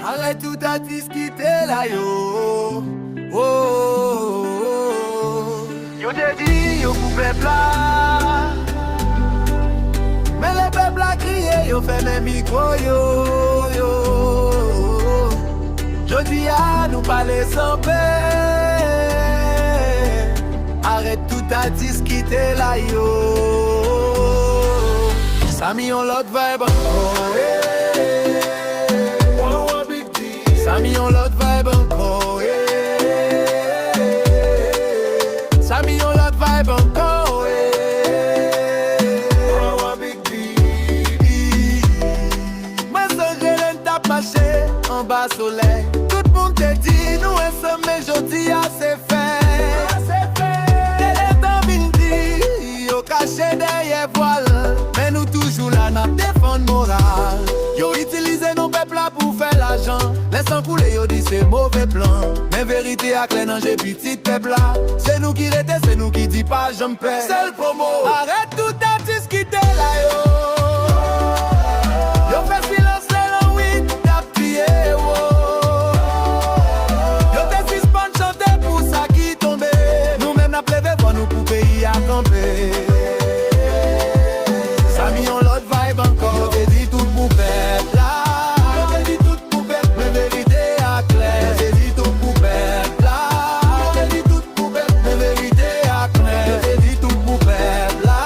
Arrête tout à discuter là yo. Oh, oh, oh. Yo te dit yo pour peuple là. Mais les peuples a crié, yo fait mes micros yo yo. Je dis à nous parler sans paix. Arrête tout à discuter là yo. Sami on l'autre vibe encore. Sami on l'autre vibe encore. Sami on l'autre vibe encore. Moi sans gêne tape marché en bas soleil. Tout le monde te dit nous ensemble mais je dis assez fait. T'es dans midi, yo caché derrière voile. Mais nous toujours là n'a défendre moral. Yo utilisé nos peuples là pour faire l'argent. Laissant couler yo dit c'est mauvais plan. Mais vérité à clair dans j'ai petit peuple là. C'est nous qui rete, c'est nous qui dit pas j'en paie. C'est le promo. Arrête tout à discuter là yo. Yo fait silence là oui t'as prié oh. Yo te suspend chanter pour ça qui tombe. Nous même n'a plevé pour nous pour pays à camper. Sami on l'autre vibe encore. Yo te dit tout pour peuple là. Yo te dit tout pour peuple. Mais vérité à clair. Yo te dit tout pour peuple là. Yo te dit tout pour peuple. Mais vérité à clair. Yo te dit tout pour peuple là.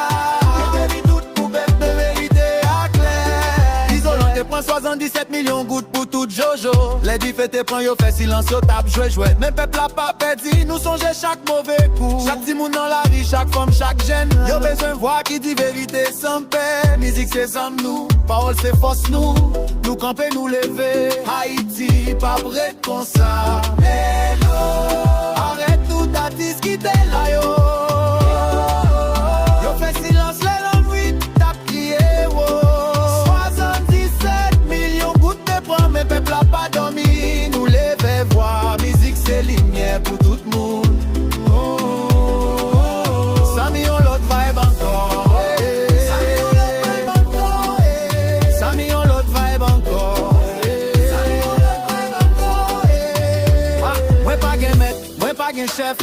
Yo te dit tout pour peuple. Mais vérité à clair. Isolant te prend 77 millions gouttes pour tout Jojo. Les diffés te prend yo fait silence yo tape jouer. Mais peuple a pas perdu. Nous songer chaque mauvais coup. Chaque petit monde dans la vie, chaque femme, chaque jeune. Yo besoin voix qui dit vérité sans paix. Musique c'est sans nous, parole c'est force nous. Nous camper, nous lever. Haïti, pas prêt comme ça. Hello, arrête tout à discuter là yo. Yo fait silence là l'ennui, t'as crié oh. 77 millions gouttes de prend, mais peuple a pas dormi. Nous lever voix, musique c'est lumière pour tout le monde. Sami on l'autre vibe encore. Sami on l'autre vibe encore. Sami on l'autre vibe encore. Sami on l'autre vibe encore. Moi pas gen maître, moi pas gen chef.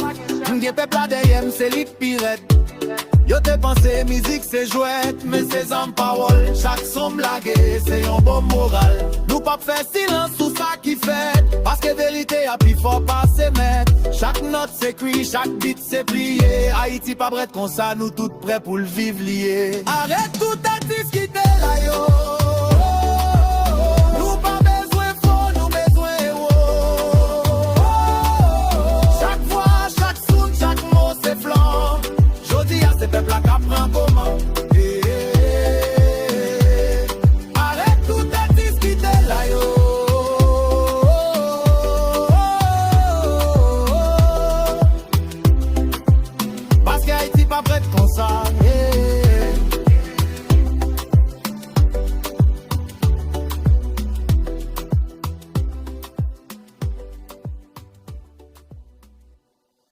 M'gen peuple là derrière c'est lit pirate. Yo te pensé musique c'est jouette, mais c'est en parole. Chaque son blague, c'est un bon moral. Nous pas faire silence sur ça qui fait. Parce que vérité a plus fort pas se mettre. Chaque note s'écrit, chaque beat c'est plié. Haïti pas prête comme ça, nous toutes prêts pour le vivre lié. Arrête tout à discuter là yo.